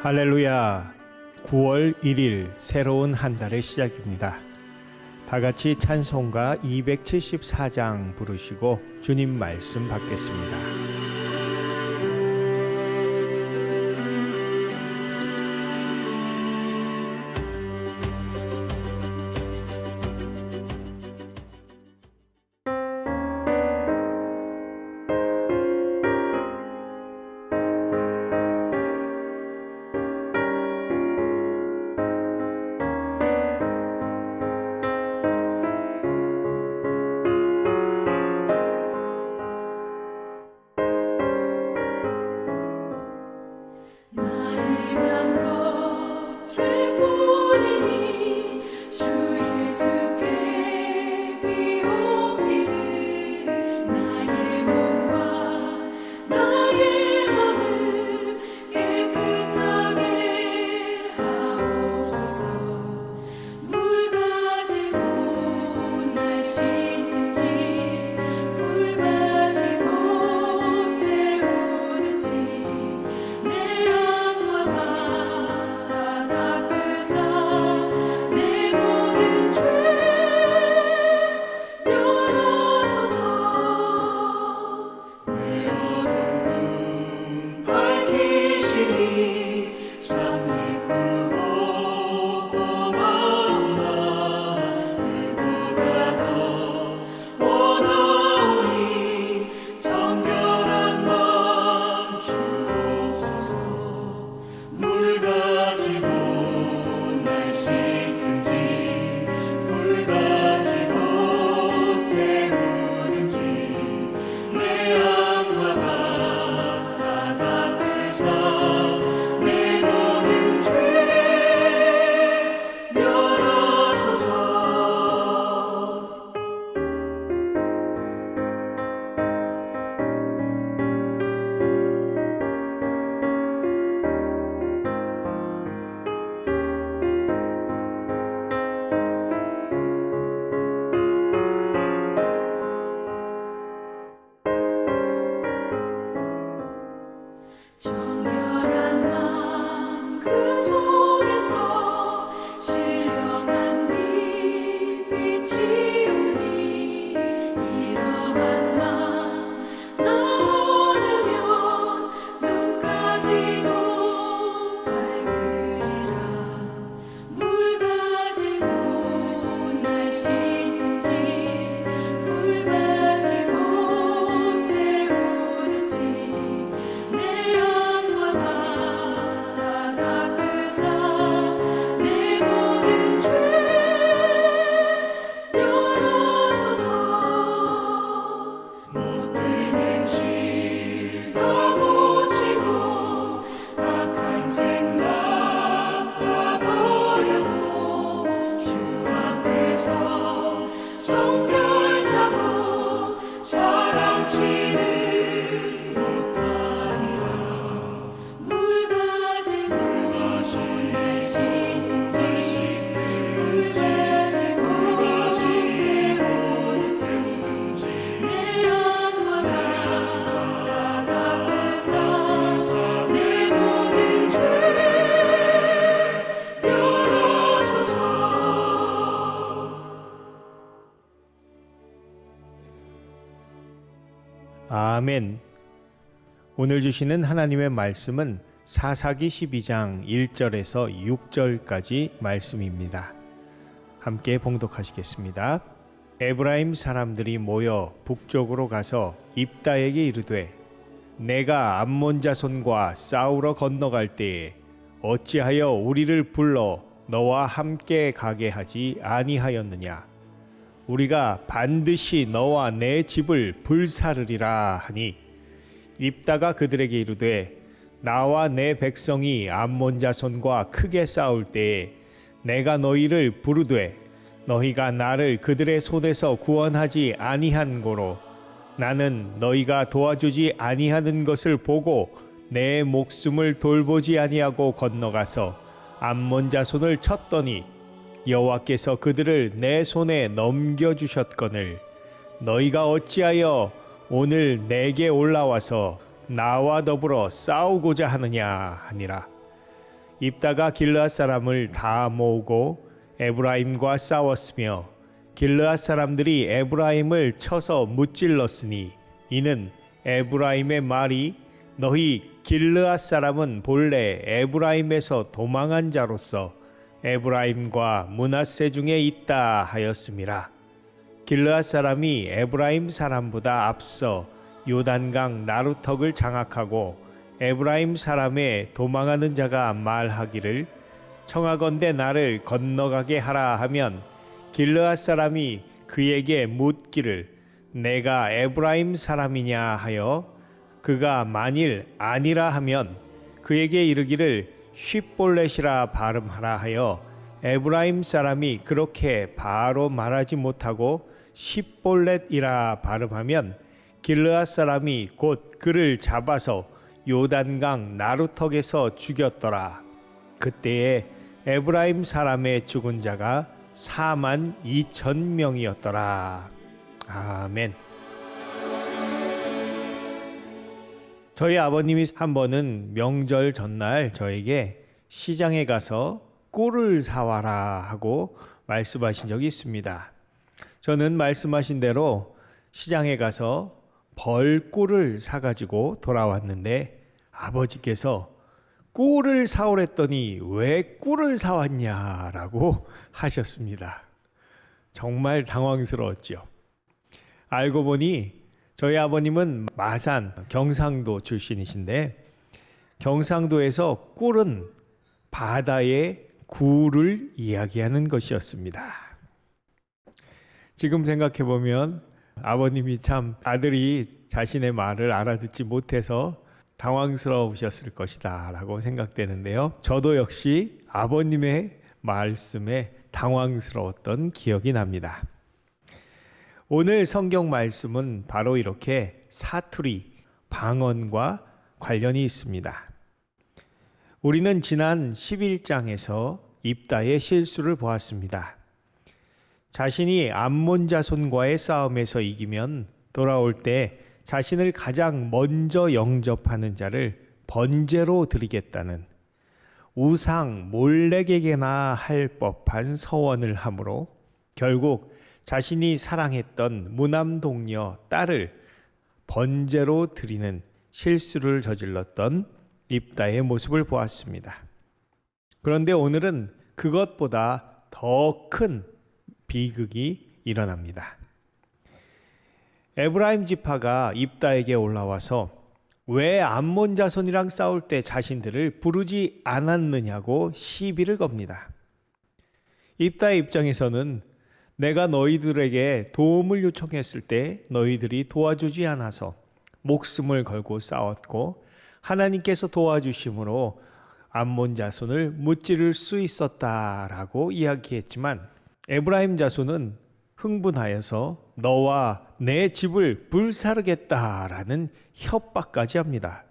할렐루야. 9월 1일 새로운 한 달의 시작입니다. 다 같이 찬송가 274장 부르시고 주님 말씀 받겠습니다. 아멘. 오늘 주시는 하나님의 말씀은 사사기 12장 1절에서 6절까지 말씀입니다. 함께 봉독하시겠습니다. 에브라임 사람들이 모여 북쪽으로 가서 입다에게 이르되 내가 암몬 자손과 싸우러 건너갈 때에 어찌하여 우리를 불러 너와 함께 가게 하지 아니하였느냐. 우리가 반드시 너와 내 집을 불사르리라 하니 입다가 그들에게 이르되 나와 내 백성이 암몬 자손과 크게 싸울 때에 내가 너희를 부르되 너희가 나를 그들의 손에서 구원하지 아니한 고로 나는 너희가 도와주지 아니하는 것을 보고 내 목숨을 돌보지 아니하고 건너가서 암몬 자손을 쳤더니 여호와께서 그들을 내 손에 넘겨주셨거늘 너희가 어찌하여 오늘 내게 올라와서 나와 더불어 싸우고자 하느냐 하니라. 입다가 길르앗 사람을 다 모으고 에브라임과 싸웠으며 길르앗 사람들이 에브라임을 쳐서 무찔렀으니 이는 에브라임의 말이 너희 길르앗 사람은 본래 에브라임에서 도망한 자로서 에브라임과 므낫세 중에 있다 하였음이라. 길르앗 사람이 에브라임 사람보다 앞서 요단강 나루턱을 장악하고 에브라임 사람의 도망하는 자가 말하기를 청하건대 나를 건너가게 하라 하면 길르앗 사람이 그에게 묻기를 내가 에브라임 사람이냐 하여 그가 만일 아니라 하면 그에게 이르기를 쉿볼렛이라 발음하라 하여 에브라임 사람이 그렇게 바로 말하지 못하고 쉿볼렛이라 발음하면 길르앗 사람이 곧 그를 잡아서 요단강 나루턱에서 죽였더라. 그때에 에브라임 사람의 죽은 자가 42,000명이었더라. 아멘. 저희 아버님이 한 번은 명절 전날 저에게 시장에 가서 꿀을 사와라 하고 말씀하신 적이 있습니다. 저는 말씀하신 대로 시장에 가서 벌꿀을 사가지고 돌아왔는데 아버지께서 꿀을 사오랬더니 왜 꿀을 사왔냐라고 하셨습니다. 정말 당황스러웠죠. 알고 보니 저희 아버님은 마산 경상도 출신이신데 경상도에서 꿀은 바다의 굴을 이야기하는 것이었습니다. 지금 생각해 보면 아버님이 참 아들이 자신의 말을 알아듣지 못해서 당황스러우셨을 것이다 라고 생각되는데요. 저도 역시 아버님의 말씀에 당황스러웠던 기억이 납니다. 오늘 성경 말씀은 바로 이렇게 사투리, 방언과 관련이 있습니다. 우리는 지난 11장에서 입다의 실수를 보았습니다. 자신이 암몬 자손과의 싸움에서 이기면 돌아올 때 자신을 가장 먼저 영접하는 자를 번제로 드리겠다는 우상 몰렉에게나 할 법한 서원을 하므로 결국 자신이 사랑했던 무남동녀 딸을 번제로 드리는 실수를 저질렀던 입다의 모습을 보았습니다. 그런데 오늘은 그것보다 더 큰 비극이 일어납니다. 에브라임 지파가 입다에게 올라와서 왜 암몬 자손이랑 싸울 때 자신들을 부르지 않았느냐고 시비를 겁니다. 입다의 입장에서는 내가 너희들에게 도움을 요청했을 때 너희들이 도와주지 않아서 목숨을 걸고 싸웠고 하나님께서 도와주심으로 암몬 자손을 무찌를 수 있었다라고 이야기했지만 에브라임 자손은 흥분하여서 너와 내 집을 불사르겠다라는 협박까지 합니다.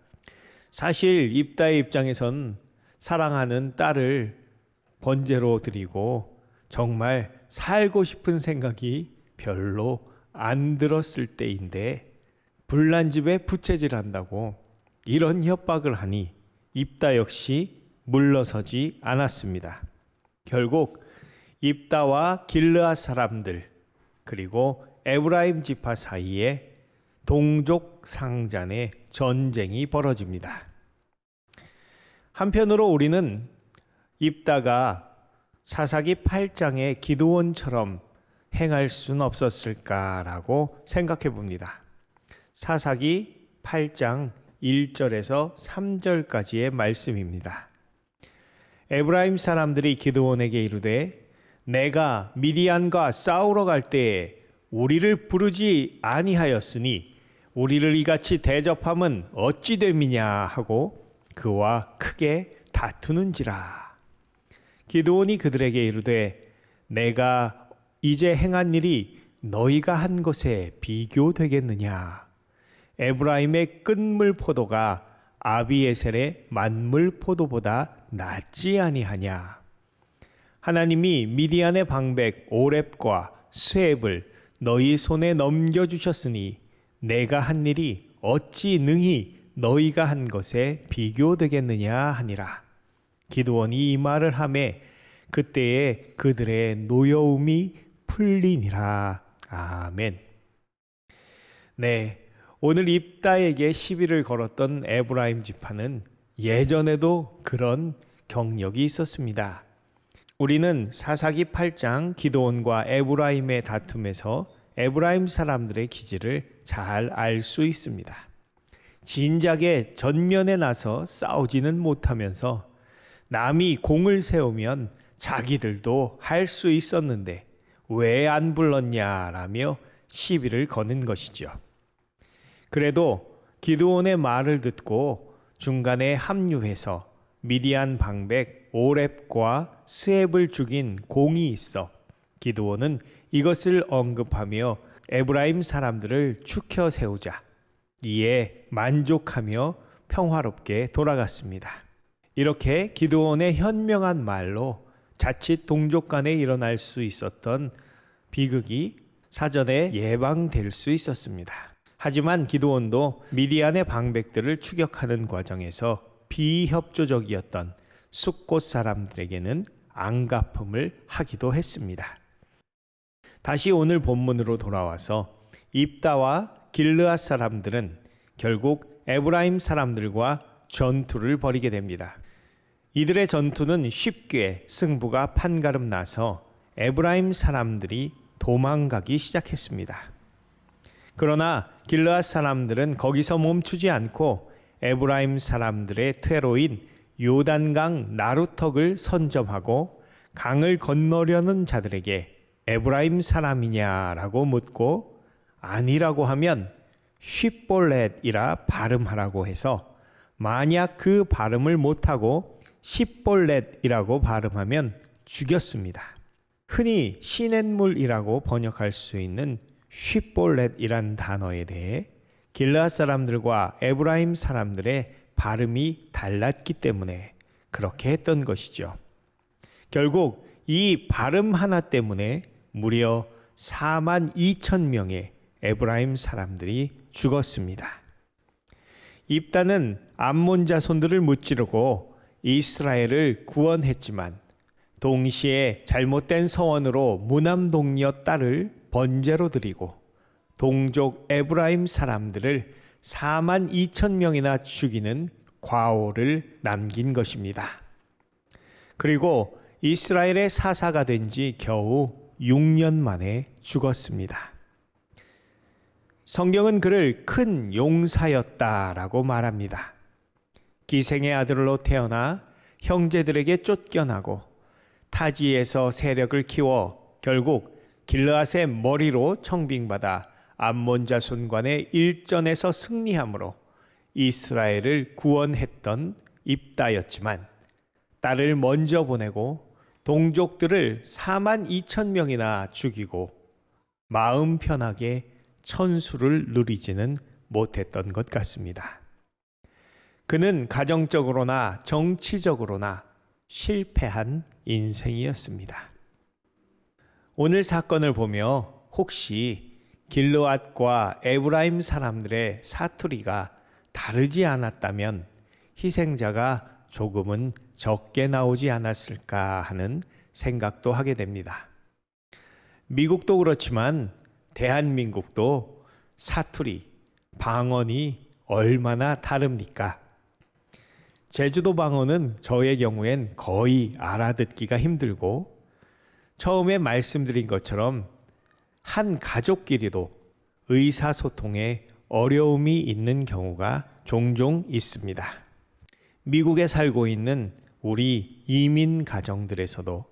사실 입다의 입장에선 사랑하는 딸을 번제로 드리고 정말 살고 싶은 생각이 별로 안 들었을 때인데 불난 집에 부채질한다고 이런 협박을 하니 입다 역시 물러서지 않았습니다. 결국 입다와 길르앗 사람들 그리고 에브라임 지파 사이에 동족 상잔의 전쟁이 벌어집니다. 한편으로 우리는 입다가 사사기 8장의 기드온처럼 행할 수는 없었을까라고 생각해 봅니다. 사사기 8장 1절에서 3절까지의 말씀입니다. 에브라임 사람들이 기드온에게 이르되 내가 미디안과 싸우러 갈 때에 우리를 부르지 아니하였으니 우리를 이같이 대접함은 어찌 됨이냐 하고 그와 크게 다투는지라. 기드온이 그들에게 이르되 내가 이제 행한 일이 너희가 한 것에 비교되겠느냐. 에브라임의 끝물 포도가 아비에셀의 만물 포도보다 낫지 아니하냐. 하나님이 미디안의 방백 오렙과 스앱을 너희 손에 넘겨주셨으니 내가 한 일이 어찌 능히 너희가 한 것에 비교되겠느냐 하니라. 기드온이 이 말을 하매 그때에 그들의 노여움이 풀리니라. 아멘. 네, 오늘 입다에게 시비를 걸었던 에브라임 지파는 예전에도 그런 경력이 있었습니다. 우리는 사사기 8장 기드온과 에브라임의 다툼에서 에브라임 사람들의 기질을 잘 알 수 있습니다. 진작에 전면에 나서 싸우지는 못하면서 남이 공을 세우면 자기들도 할 수 있었는데 왜 안 불렀냐라며 시비를 거는 것이죠. 그래도 기드온의 말을 듣고 중간에 합류해서 미디안 방백 오렙과 스앱을 죽인 공이 있어 기드온은 이것을 언급하며 에브라임 사람들을 추켜 세우자 이에 만족하며 평화롭게 돌아갔습니다. 이렇게 기드온의 현명한 말로 자칫 동족 간에 일어날 수 있었던 비극이 사전에 예방될 수 있었습니다. 하지만 기드온도 미디안의 방백들을 추격하는 과정에서 비협조적이었던 숫곳 사람들에게는 앙가품을 하기도 했습니다. 다시 오늘 본문으로 돌아와서 입다와 길르앗 사람들은 결국 에브라임 사람들과 전투를 벌이게 됩니다. 이들의 전투는 쉽게 승부가 판가름 나서 에브라임 사람들이 도망가기 시작했습니다. 그러나 길르앗 사람들은 거기서 멈추지 않고 에브라임 사람들의 퇴로인 요단강 나루턱을 선점하고 강을 건너려는 자들에게 에브라임 사람이냐라고 묻고 아니라고 하면 쉽볼렛이라 발음하라고 해서 만약 그 발음을 못하고 십볼렛이라고 발음하면 죽였습니다. 흔히 시냇물이라고 번역할 수 있는 쉽볼렛이란 단어에 대해 길르앗 사람들과 에브라임 사람들의 발음이 달랐기 때문에 그렇게 했던 것이죠. 결국 이 발음 하나 때문에 무려 42,000명의 에브라임 사람들이 죽었습니다. 입다는 암몬 자손들을 무찌르고 이스라엘을 구원했지만 동시에 잘못된 서원으로 무남동녀 딸을 번제로 드리고 동족 에브라임 사람들을 42,000명이나 죽이는 과오를 남긴 것입니다. 그리고 이스라엘의 사사가 된 지 겨우 6년 만에 죽었습니다. 성경은 그를 큰 용사였다라고 말합니다. 기생의 아들로 태어나 형제들에게 쫓겨나고 타지에서 세력을 키워 결국 길르앗의 머리로 청빙받아 암몬 자손간의 일전에서 승리함으로 이스라엘을 구원했던 입다였지만 딸을 먼저 보내고 동족들을 42,000명이나 죽이고 마음 편하게 천수를 누리지는 못했던 것 같습니다. 그는 가정적으로나 정치적으로나 실패한 인생이었습니다. 오늘 사건을 보며 혹시 길르앗과 에브라임 사람들의 사투리가 다르지 않았다면 희생자가 조금은 적게 나오지 않았을까 하는 생각도 하게 됩니다. 미국도 그렇지만 대한민국도 사투리, 방언이 얼마나 다릅니까? 제주도 방언은 저의 경우엔 거의 알아듣기가 힘들고 처음에 말씀드린 것처럼 한 가족끼리도 의사소통에 어려움이 있는 경우가 종종 있습니다. 미국에 살고 있는 우리 이민 가정들에서도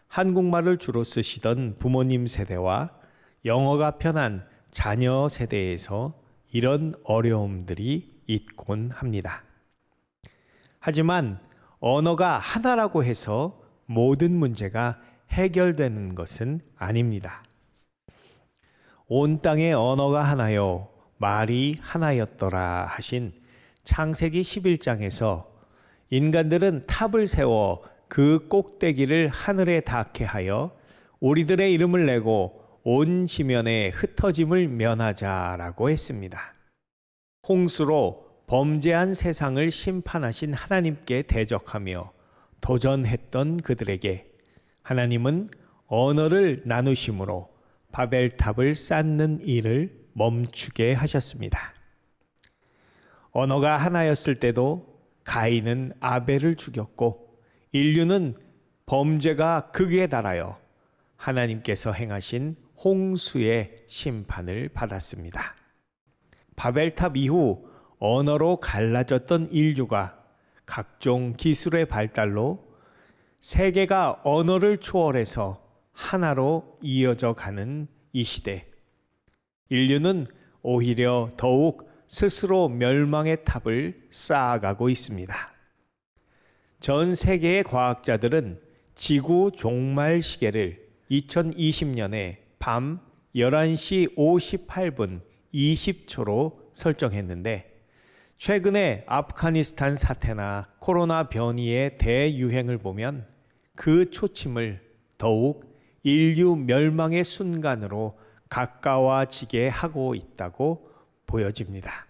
한국말을 주로 쓰시던 부모님 세대와 영어가 편한 자녀 세대에서 이런 어려움들이 있곤 합니다. 하지만 언어가 하나라고 해서 모든 문제가 해결되는 것은 아닙니다. 온 땅의 언어가 하나요, 말이 하나였더라 하신 창세기 11장에서 인간들은 탑을 세워 그 꼭대기를 하늘에 닿게 하여 우리들의 이름을 내고 온 지면에 흩어짐을 면하자라고 했습니다. 홍수로 범죄한 세상을 심판하신 하나님께 대적하며 도전했던 그들에게 하나님은 언어를 나누심으로 바벨탑을 쌓는 일을 멈추게 하셨습니다. 언어가 하나였을 때도 가인은 아벨을 죽였고 인류는 범죄가 극에 달하여 하나님께서 행하신 홍수의 심판을 받았습니다. 바벨탑 이후 언어로 갈라졌던 인류가 각종 기술의 발달로 세계가 언어를 초월해서 하나로 이어져 가는 이 시대, 인류는 오히려 더욱 스스로 멸망의 탑을 쌓아가고 있습니다. 전 세계의 과학자들은 지구 종말 시계를 2020년에 밤 11시 58분 20초로 설정했는데 최근에 아프가니스탄 사태나 코로나 변이의 대유행을 보면 그 초침을 더욱 인류 멸망의 순간으로 가까워지게 하고 있다고 보여집니다.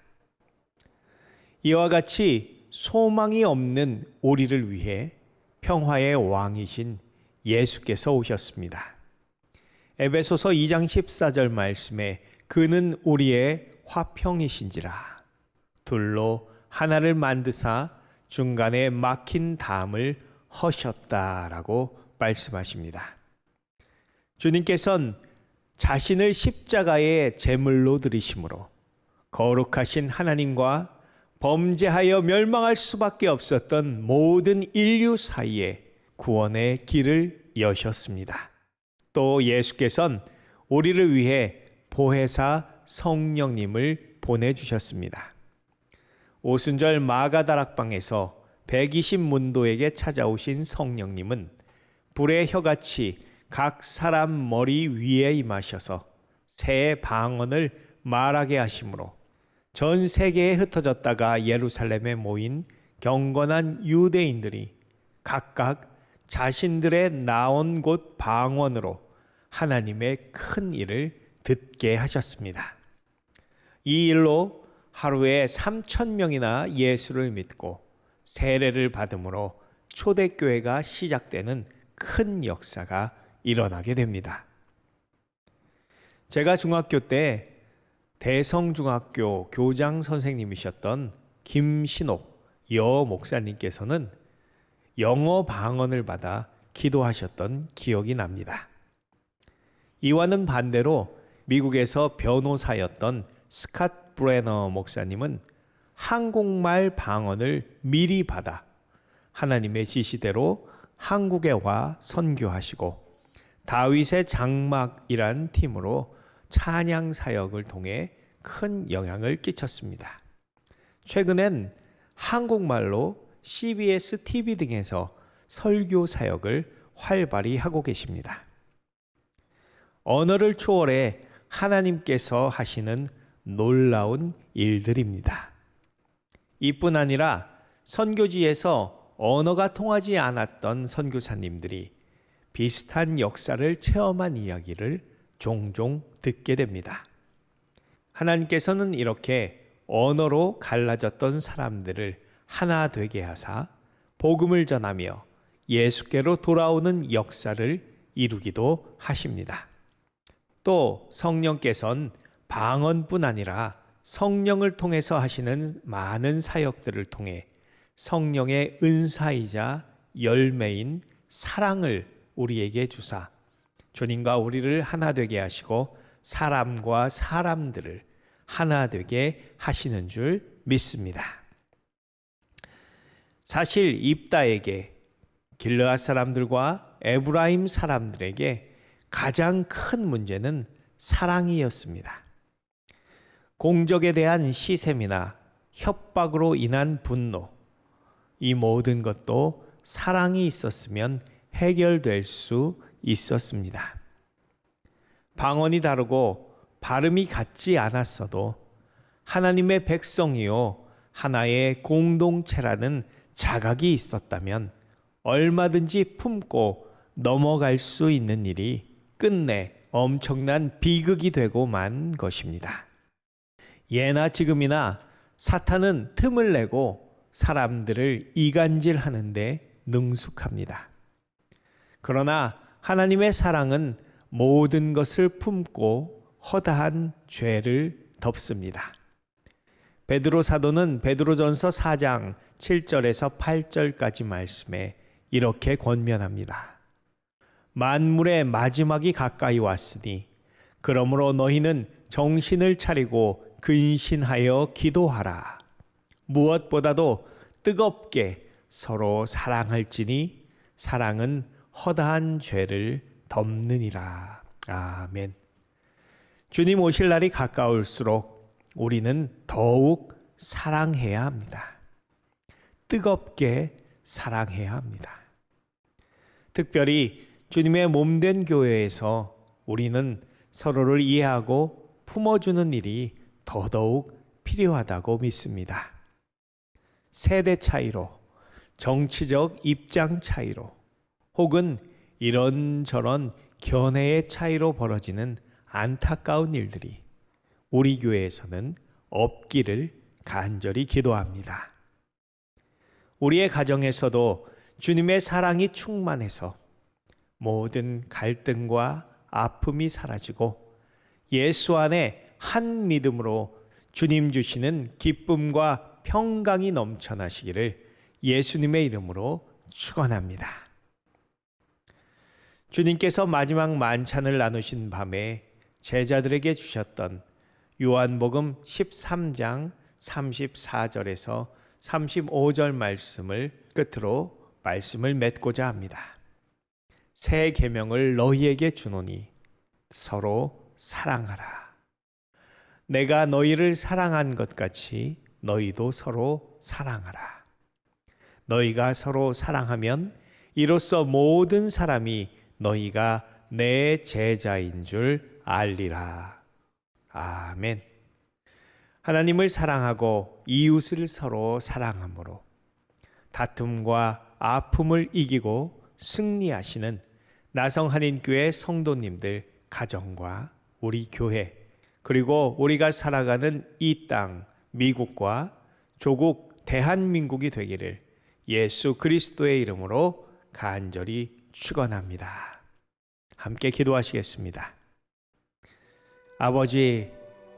이와 같이 소망이 없는 우리를 위해 평화의 왕이신 예수께서 오셨습니다. 에베소서 2장 14절 말씀에 그는 우리의 화평이신지라 둘로 하나를 만드사 중간에 막힌 담을 허셨다라고 말씀하십니다. 주님께서는 자신을 십자가의 제물로 드리심으로 거룩하신 하나님과 범죄하여 멸망할 수밖에 없었던 모든 인류 사이에 구원의 길을 여셨습니다. 또 예수께서는 우리를 위해 보혜사 성령님을 보내주셨습니다. 오순절 마가다락방에서 120문도에게 찾아오신 성령님은 불의 혀같이 각 사람 머리 위에 임하셔서 새 방언을 말하게 하심으로 전 세계에 흩어졌다가 예루살렘에 모인 경건한 유대인들이 각각 자신들의 나온 곳 방언으로 하나님의 큰 일을 듣게 하셨습니다. 이 일로 하루에 3,000명이나 예수를 믿고 세례를 받음으로 초대교회가 시작되는 큰 역사가 일어나게 됩니다. 제가 중학교 때 대성중학교 교장 선생님이셨던 김신옥 여 목사님께서는 영어 방언을 받아 기도하셨던 기억이 납니다. 이와는 반대로 미국에서 변호사였던 스캇 브레너 목사님은 한국말 방언을 미리 받아 하나님의 지시대로 한국에 와 선교하시고 다윗의 장막이란 팀으로 찬양 사역을 통해 큰 영향을 끼쳤습니다. 최근엔 한국말로 CBS TV 등에서 설교 사역을 활발히 하고 계십니다. 언어를 초월해 하나님께서 하시는 놀라운 일들입니다. 이뿐 아니라 선교지에서 언어가 통하지 않았던 선교사님들이 비슷한 역사를 체험한 이야기를 종종 듣게 됩니다. 하나님께서는 이렇게 언어로 갈라졌던 사람들을 하나 되게 하사 복음을 전하며 예수께로 돌아오는 역사를 이루기도 하십니다. 또 성령께서는 방언뿐 아니라 성령을 통해서 하시는 많은 사역들을 통해 성령의 은사이자 열매인 사랑을 우리에게 주사 주님과 우리를 하나 되게 하시고 사람과 사람들을 하나 되게 하시는 줄 믿습니다. 사실 입다에게 길르앗 사람들과 에브라임 사람들에게 가장 큰 문제는 사랑이었습니다. 공적에 대한 시샘이나 협박으로 인한 분노, 이 모든 것도 사랑이 있었으면 해결될 수 있었습니다. 방언이 다르고 발음이 같지 않았어도 하나님의 백성이요 하나의 공동체라는 자각이 있었다면 얼마든지 품고 넘어갈 수 있는 일이 끝내 엄청난 비극이 되고 만 것입니다. 예나 지금이나 사탄은 틈을 내고 사람들을 이간질하는데 능숙합니다. 그러나 하나님의 사랑은 모든 것을 품고 허다한 죄를 덮습니다. 베드로 사도는 베드로전서 4장 7절에서 8절까지 말씀에 이렇게 권면합니다. 만물의 마지막이 가까이 왔으니 그러므로 너희는 정신을 차리고 근신하여 기도하라. 무엇보다도 뜨겁게 서로 사랑할지니 사랑은 허다한 죄를 덮느니라. 아멘. 주님 오실 날이 가까울수록 우리는 더욱 사랑해야 합니다. 뜨겁게 사랑해야 합니다. 특별히 주님의 몸된 교회에서 우리는 서로를 이해하고 품어주는 일이 더더욱 필요하다고 믿습니다. 세대 차이로, 정치적 입장 차이로, 혹은 이런저런 견해의 차이로 벌어지는 안타까운 일들이 우리 교회에서는 없기를 간절히 기도합니다. 우리의 가정에서도 주님의 사랑이 충만해서 모든 갈등과 아픔이 사라지고 예수 안에 한 믿음으로 주님 주시는 기쁨과 평강이 넘쳐나시기를 예수님의 이름으로 축원합니다. 주님께서 마지막 만찬을 나누신 밤에 제자들에게 주셨던 요한복음 13장 34절에서 35절 말씀을 끝으로 말씀을 맺고자 합니다. 새 계명을 너희에게 주노니 서로 사랑하라. 내가 너희를 사랑한 것 같이 너희도 서로 사랑하라. 너희가 서로 사랑하면 이로써 모든 사람이 너희가 내 제자인 줄 알리라. 아멘. 하나님을 사랑하고 이웃을 서로 사랑함으로 다툼과 아픔을 이기고 승리하시는 나성한인교회 성도님들 가정과 우리 교회, 그리고 우리가 살아가는 이 땅 미국과 조국 대한민국이 되기를 예수 그리스도의 이름으로 간절히 축원합니다. 함께 기도하시겠습니다. 아버지,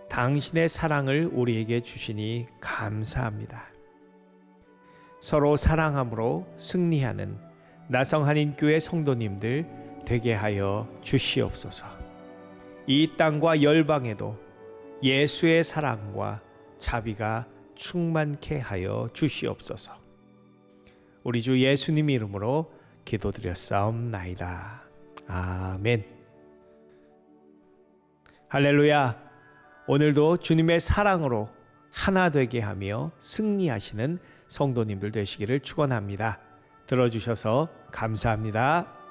당신의 사랑을 우리에게 주시니 감사합니다. 서로 사랑함으로 승리하는 나성한인교회 성도님들 되게 하여 주시옵소서. 이 땅과 열방에도 예수의 사랑과 자비가 충만케 하여 주시옵소서. 우리 주 예수님 이름으로 기도드렸사옵나이다. 아멘. 할렐루야. 오늘도 주님의 사랑으로 하나 되게 하며 승리하시는 성도님들 되시기를 축원합니다. 들어주셔서 감사합니다.